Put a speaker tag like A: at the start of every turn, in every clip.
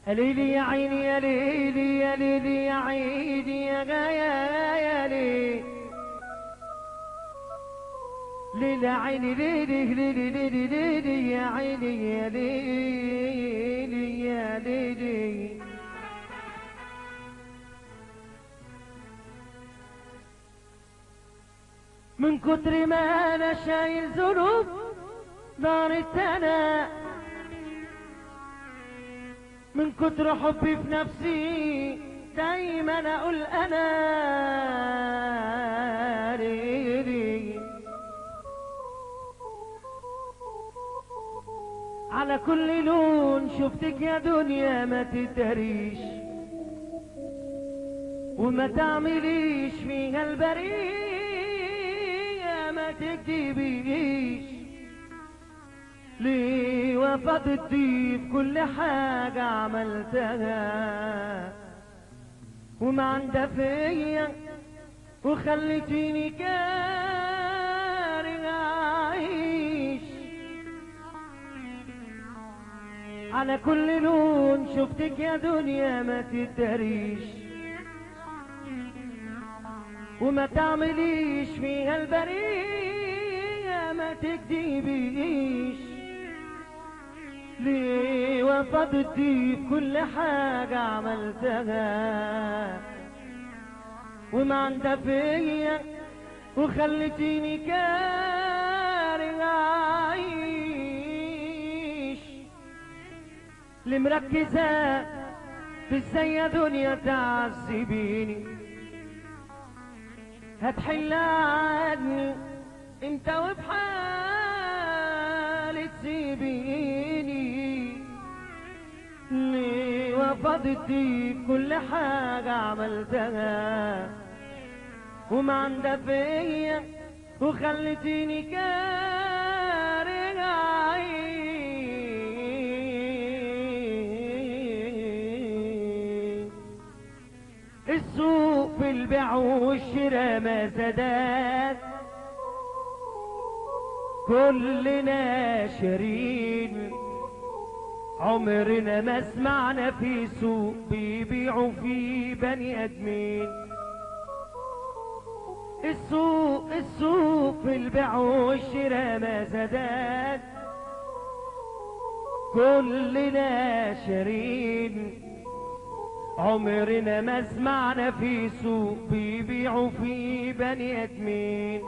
A: يا ليلي يا عيني يا ليلي يا ليلي يا عيني يا ليلي ليلي عيني ليلي ليلي ليلي ليلي يا عيني يا ليلي يا ليلي. من كتر ما انا شايل ذنوب نارت انا، من كتر حبي في نفسي دايما اقول انا ليلي. على كل لون شفتك يا دنيا ما تداريش، وما تعمليش فيها البرية ما تكذبيش. ليه وفضتي في كل حاجة عملتها وما عندها فيا، وخليتيني كاره أعيش. على كل لون شفتك يا دنيا ما تداريش، وما تعمليش فيها البرية ما تكذبيش. ليه وفضتي في كل حاجة عملتها وما عندها فيا، وخليتيني كاره أعيش. اللي مركزة في ازاي يا دنيا تعذبيني، هتحل عني امتى وبحالي تسيبيني. ليه وفضتي كل حاجة عملتها وما عندها فيا، وخليتيني كاره أعيش. السوق في البيع والشراء ما زادت، كلنا شارين، عمرنا ما سمعنا في سوق بيبيعوا فيه بني ادمين. السوق في البيع والشراء ما زادت، كلنا شارين، عمرنا ما سمعنا في سوق بيبيعوا فيه بني ادمين.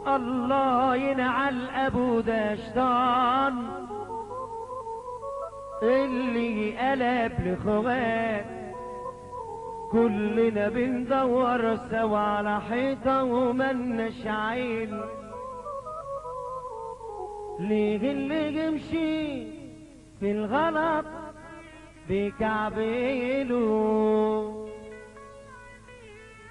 A: الله ينعل ابو ده شيطان اللي قلب لخوات، كلنا بندور سوا على حيطة ومناش عين. ليه اللي يمشي في الغلط بكعبيله،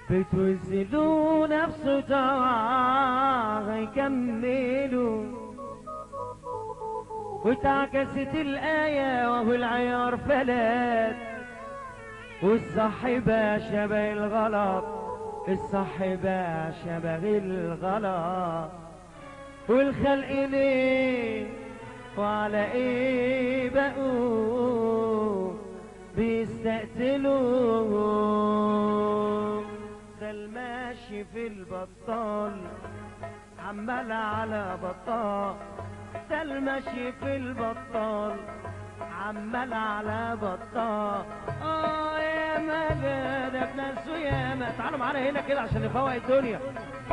A: بتوزلوا نفسه طاعة يكملوا. واتعكست الآية وهو العيار فلات، والصح بقى شبه الغلط، الصح بقى شبه الغلط. والخلق ليه وعلى ايه بقوا بيستقتلوا. ده الماشي في البطال عمال على بطال، ده الماشي في البطال عمال على بطال. يا مجد ناس وياما. تعالوا معانا هنا كده عشان نفوق الدنيا.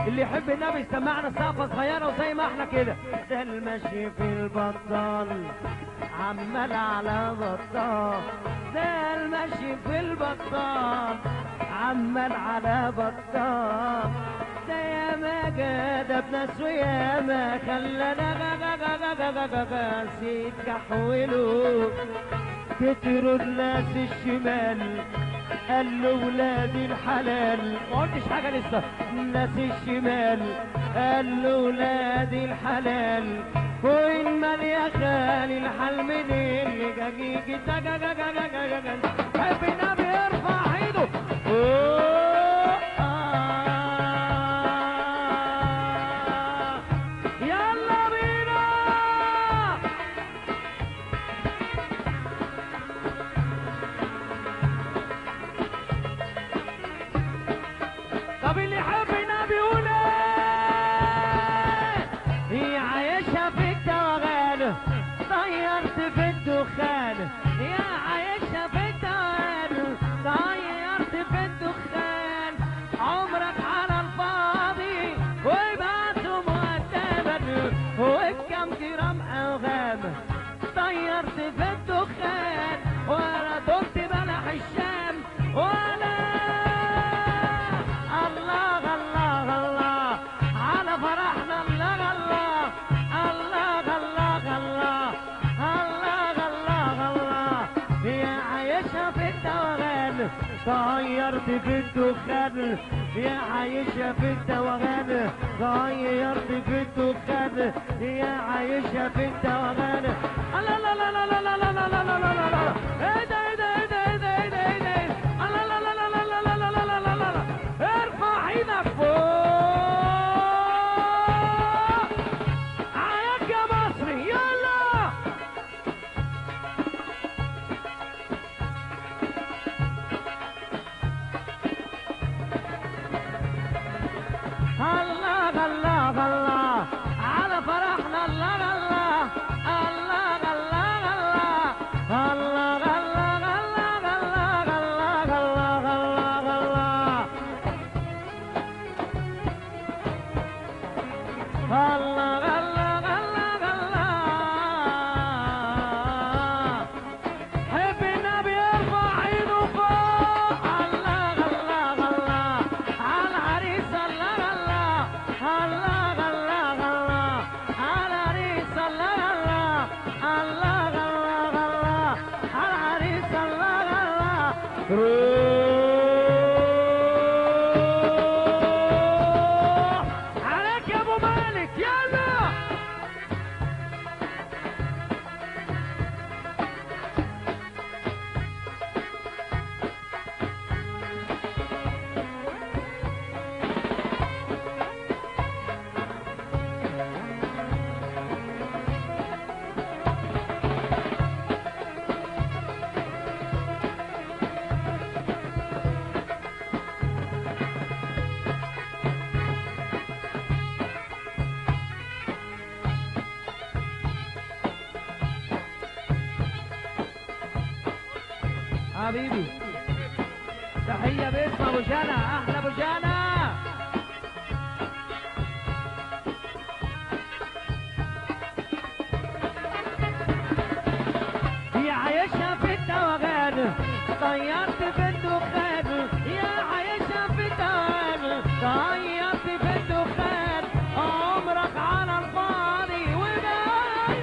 A: اللي يحب النبي يسمعنا سقفه صغيره وزي ما احنا كده. ده الماشي في البطال عمال على بطال، ده الماشي في البطال عمال على بطال. ده يا ما جاد بناس وياما خلانا سيد كحولوا. كتروا الناس الشمال قال له ولاد الحلال، ما قلتش حاجه لسه. الناس الشمال قال له ولاد الحلال، وين مال يا خالي الحل من اللي جاجيجي حب النبي يرفع ايده. يلا بينا التوغان غيرت في الدخان يا عايشة في التوغان غيرت في الدخان يا عايشة في التوغان لا لا لا لا لا لا لا لا لا لا لا لا ايه ده ايه ده ايه ده ايه ده ايه ده ايه ده لا لا لا لا لا لا لا لا لا لا لا ارفع ايدك فوق عليك يا مصري يلا الله الله الله على فرحنا الله الله الله الله الله الله الله الله الله الله الله الله الله حب النبي ارفع ايده فوق الله الله الله على العريس الله الله الله الله الله على العريس الله الله الله الله الله على العريس الله الله روح عليك يا ابو مالك يلا حبيبي تحية باسم ابو جنى احلى ابو جنى يا عايشة في التوغان طيرت في الدخان يا عايشة في التوغان طيرت في الدخان عمرك على الفاضي وبيعت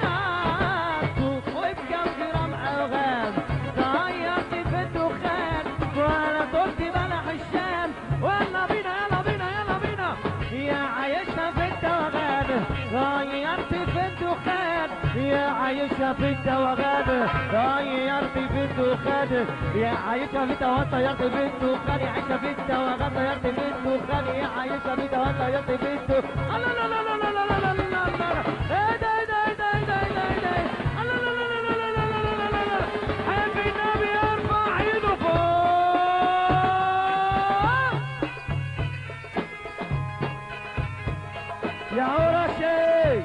A: وبكم جرام اوغام طيرت في الدخان ولا قلت بلح الشام ولا بينا يلا بينا يلا بينا يا عايشة في التوغان غيرت في الدخان يا عايشة في التوغان غيرت في الدخان يا عايشة في التوغان طيرت في الدخان يا عايشة في التوغان طيرت في الدخان يا عايشة في التوغان طيرت في الدخان لا لا لا لا لا لا لا لا لا لا ايه ده ايه ده ايه ده ايه ده ايه ده ايه ده لا لا لا لا لا لا لا لا لا لا حب النبي ارفع ايده فوق يا ورشي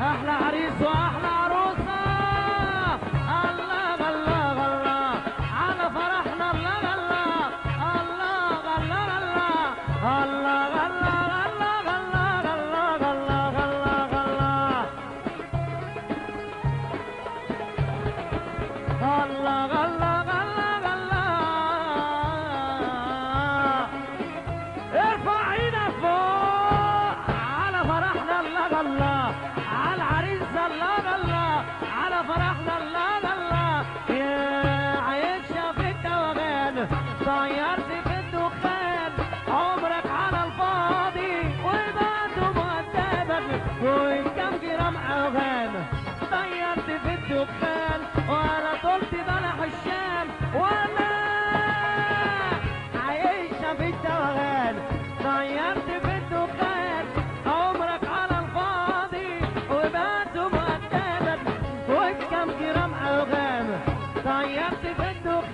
A: احلى عريس واحلى عروسه الله الله الله على فرحنا الله الله الله الله الله الله الله الله الله الله الله الله الله الله ارفع ايدك فوق على فرحنا الله الله على العريس الله الله على فرحنا الله الله يا عايشة في التوغان طيرت في الدخان عمرك على الفاضي وبعد مؤدبك وكم جرام اوغان طيرت في الدخان ولا طلت بلح الشام ولا عايشة في التوغان طيرت في الدخان عمرك على الفاضي وبعد مؤدبك وكم جرام اوغان طيرت في الدخان